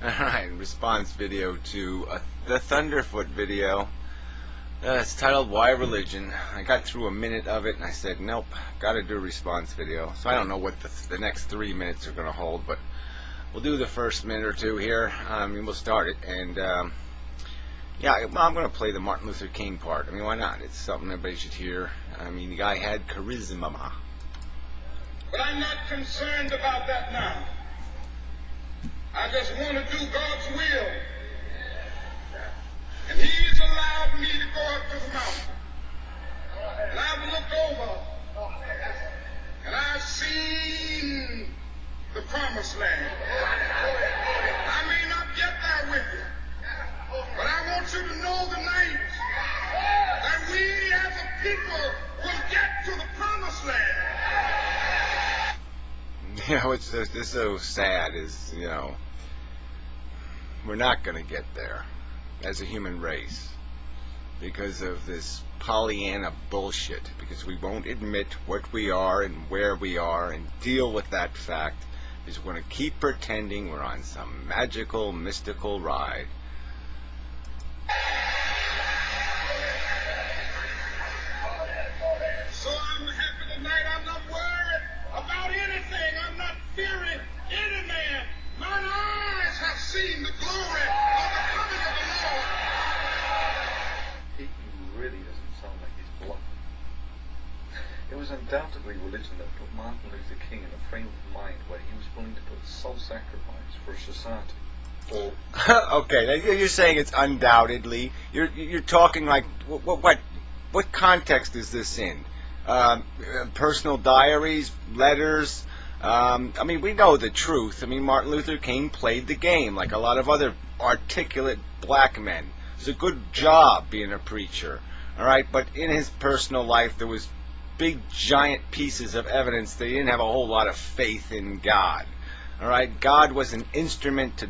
Alright, response video to the Thunderfoot video. It's titled Why Religion. I got through a minute of it and I said, nope, gotta do a response video. So I don't know what the next 3 minutes are gonna hold, but we'll do the first minute or two here. We'll start it. And yeah, well, I'm gonna play the Martin Luther King part. I mean, why not? It's something everybody should hear. I mean, the guy had charisma. But I'm not concerned about that now. I just want to do God's will. And He's allowed me to go up to the mountain. And I've looked over. And I've seen the promised land. I may not get there with you. But I want you to know tonight that we as a people will get to the promised land. You know, it's so sad is, you know, we're not going to get there as a human race because of this Pollyanna bullshit, because we won't admit what we are and where we are and deal with that fact, because we're going to keep pretending we're on some magical, mystical ride. So I'm happy tonight. I'm not worried about anything. I'm not fearing any man. Mine eyes have seen the glory of the coming of the Lord. He really doesn't sound like he's bluffing. It was undoubtedly religion that put Martin Luther King in a frame of mind where he was willing to put self-sacrifice for society. Okay, now you're saying it's undoubtedly. You're talking like what context is this in? Personal diaries, letters. I mean, we know the truth. I mean, Martin Luther King played the game like a lot of other articulate black men. It's a good job being a preacher, all right. But in his personal life, there was big, giant pieces of evidence that he didn't have a whole lot of faith in God. All right, God was an instrument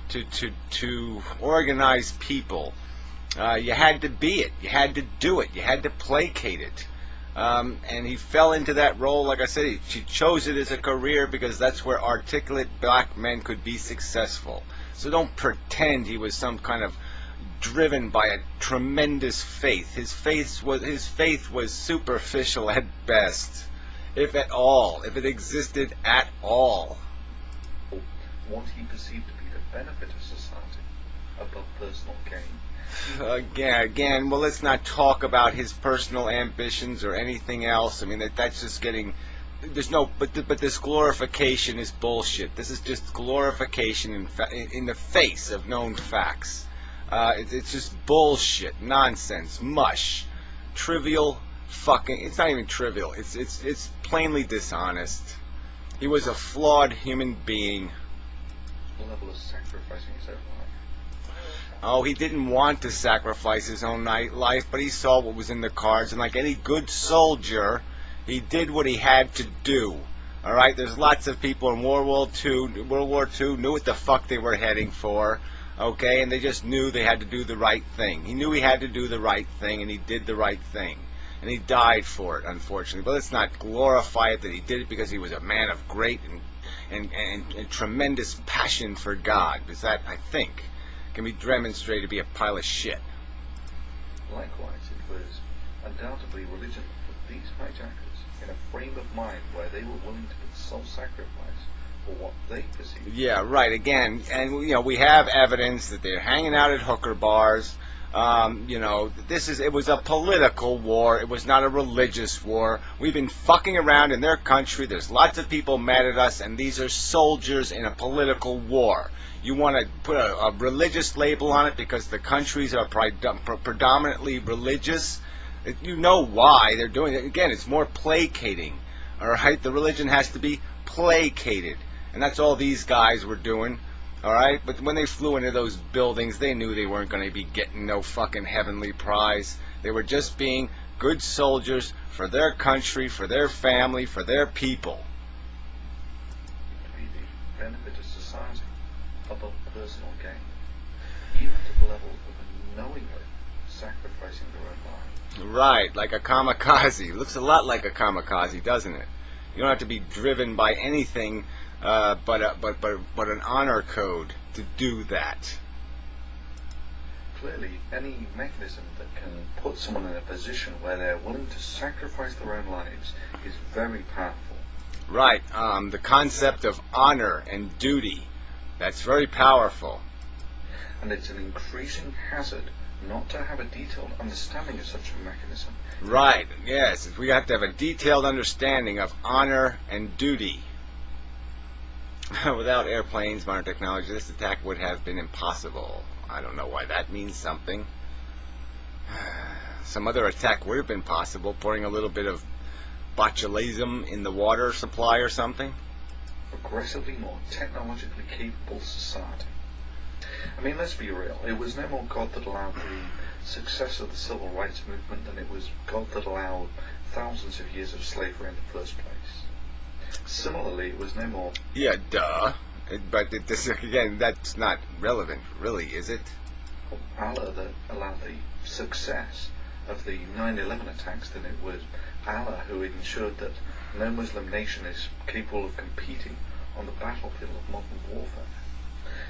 to organize people. You had to be it. You had to do it. You had to placate it. And he fell into that role. Like I said, he chose it as a career because that's where articulate black men could be successful. So don't pretend he was some kind of driven by a tremendous faith. His faith was superficial at best, if at all, if it existed at all. What he perceived to be the benefit of society above personal gain. Again, well, let's not talk about his personal ambitions or anything else. I mean, that's just getting. There's no, but this glorification is bullshit. This is just glorification in the face of known facts. It's just bullshit, nonsense, mush, trivial, fucking. It's not even trivial. It's plainly dishonest. He was a flawed human being. The level of sacrificing his own life. Oh, he didn't want to sacrifice his own life, but he saw what was in the cards, and like any good soldier, he did what he had to do. All right, there's lots of people in World War II knew what the fuck they were heading for, okay, and they just knew they had to do the right thing. He knew he had to do the right thing, and he did the right thing, and he died for it, unfortunately. But let's not glorify it that he did it because he was a man of great and tremendous passion for God, because that, I think, can be demonstrated to be a pile of shit. Likewise, it was undoubtedly religion that put these hijackers in a frame of mind where they were willing to put self-sacrifice for what they perceived. Yeah, right. Again, and you know, we have evidence that they're hanging out at hooker bars. You know, it was a political war. It was not a religious war. We've been fucking around in their country. There's lots of people mad at us, and these are soldiers in a political war. You want to put a religious label on it because the countries are predominantly religious. You know why they're doing it. Again, it's more placating. All right, the religion has to be placated, and that's all these guys were doing. All right, but when they flew into those buildings, they knew they weren't going to be getting no fucking heavenly prize. They were just being good soldiers for their country, for their family, for their people. To be the benefit of society above personal gain, even to the level of knowingly sacrificing their own lives. Right, like a kamikaze. Looks a lot like a kamikaze, doesn't it? You don't have to be driven by anything but an honor code to do that. Clearly, any mechanism that can put someone in a position where they're willing to sacrifice their own lives is very powerful. Right. The concept of honor and duty, that's very powerful. And it's an increasing hazard not to have a detailed understanding of such a mechanism. Right, yes. We have to have a detailed understanding of honor and duty. Without airplanes, modern technology, this attack would have been impossible. I don't know why that means something. Some other attack would have been possible, pouring a little bit of botulism in the water supply or something. Progressively more technologically capable society. I mean, let's be real. It was no more God that allowed the success of the civil rights movement than it was God that allowed thousands of years of slavery in the first place. Similarly, it was no more... Yeah, duh. But this, again, that's not relevant, really, is it? Allah that allowed the success of the 9/11 attacks than it was Allah who ensured that no Muslim nation is capable of competing on the battlefield of modern warfare.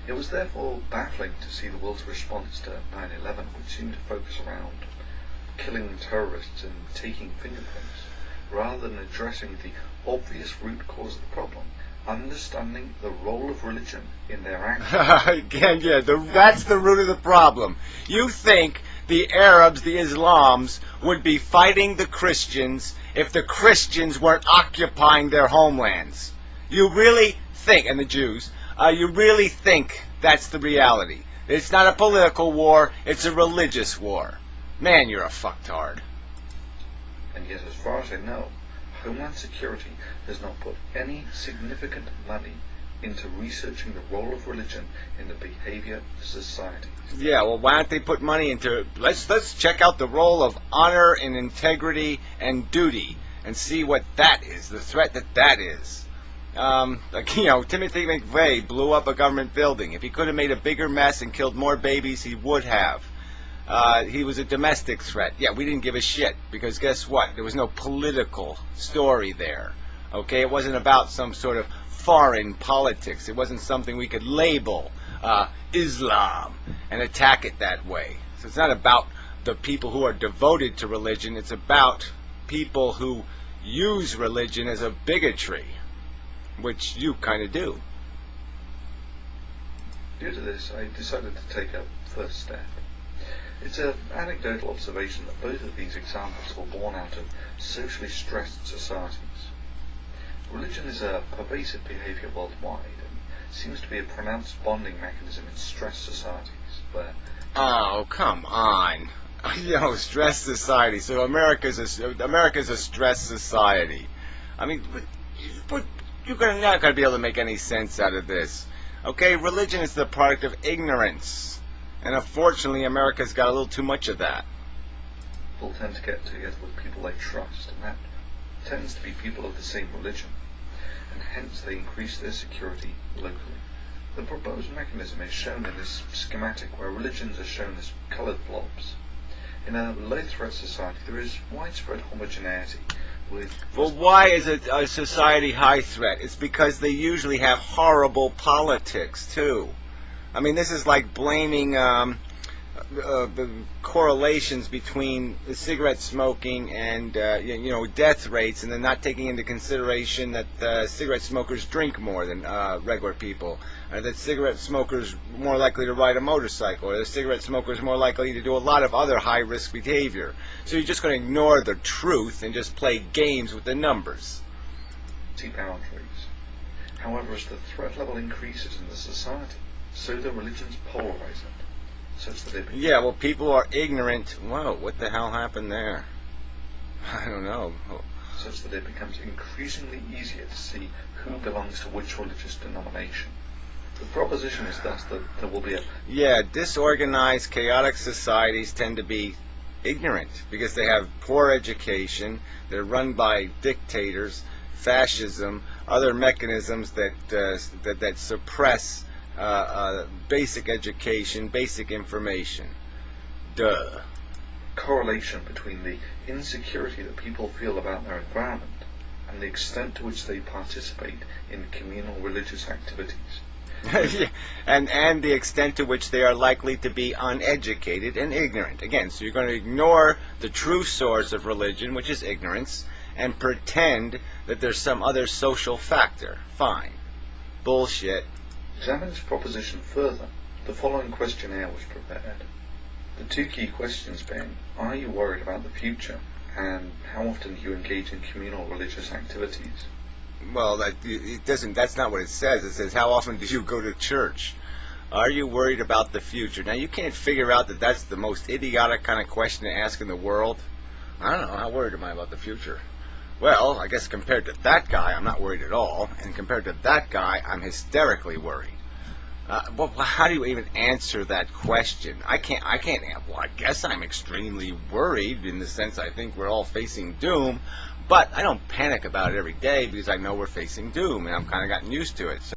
It was therefore baffling to see the world's response to 9/11, which seemed to focus around killing terrorists and taking fingerprints, rather than addressing the obvious root cause of the problem, understanding the role of religion in their actions. Again, yeah, that's the root of the problem. You think the Arabs, the Islams, would be fighting the Christians if the Christians weren't occupying their homelands. You really think, and the Jews, you really think that's the reality. It's not a political war, it's a religious war. Man, you're a fucktard. And yet, as far as I know, Homeland Security has not put any significant money into researching the role of religion in the behavior of society. Yeah, well, why don't they put money into... Let's check out the role of honor and integrity and duty and see what that is, the threat that is. Like, you know, Timothy McVeigh blew up a government building. If he could have made a bigger mess and killed more babies, he would have. He was a domestic threat. Yeah, we didn't give a shit, because guess what? There was no political story there. Okay, it wasn't about some sort of foreign politics. It wasn't something we could label Islam and attack it that way. So it's not about the people who are devoted to religion. It's about people who use religion as a bigotry, which you kind of do. Due to this, I decided to take a first step. It's an anecdotal observation that both of these examples were born out of socially stressed societies. Religion is a pervasive behaviour worldwide and seems to be a pronounced bonding mechanism in stressed societies, where... Oh, come on. You know, stressed society. So America's a stressed society. I mean, but you're not going to be able to make any sense out of this. Okay, religion is the product of ignorance. And unfortunately, America's got a little too much of that. People tend to get together with people they trust, and that tends to be people of the same religion, and hence they increase their security locally. The proposed mechanism is shown in this schematic, where religions are shown as coloured blobs. In a low-threat society, there is widespread homogeneity. Well, why is a society high threat? It's because they usually have horrible politics, too. I mean, this is like blaming the correlations between the cigarette smoking and death rates, and then not taking into consideration that cigarette smokers drink more than regular people, or that cigarette smokers are more likely to ride a motorcycle, or that cigarette smokers are more likely to do a lot of other high-risk behavior. So you're just going to ignore the truth and just play games with the numbers. Boundaries. However, as the threat level increases in the society, so the religions polarize it, such that it... Yeah, well, people are ignorant. Whoa, what the hell happened there? I don't know. Such that it becomes increasingly easier to see who belongs to which religious denomination. The proposition is thus that there will be a... Yeah, disorganized, chaotic societies tend to be ignorant because they have poor education, they're run by dictators, fascism, other mechanisms that suppress basic education, basic information. Duh. Correlation between the insecurity that people feel about their environment and and the extent to which they participate in communal religious activities. and the extent to which they are likely to be uneducated and ignorant. Again, so you're going to ignore the true source of religion, which is ignorance, and pretend that there's some other social factor. Fine. Bullshit. Examine this proposition further. The following questionnaire was prepared. The two key questions being, are you worried about the future? And how often do you engage in communal religious activities? Well, that's not what it says. It says, how often do you go to church? Are you worried about the future? Now, you can't figure out that that's the most idiotic kind of question to ask in the world. I don't know, how worried am I about the future? Well, I guess compared to that guy, I'm not worried at all. And compared to that guy, I'm hysterically worried. Well, how do you even answer that question? I can't. Well, I guess I'm extremely worried in the sense I think we're all facing doom, but I don't panic about it every day because I know we're facing doom, and I've kind of gotten used to it. So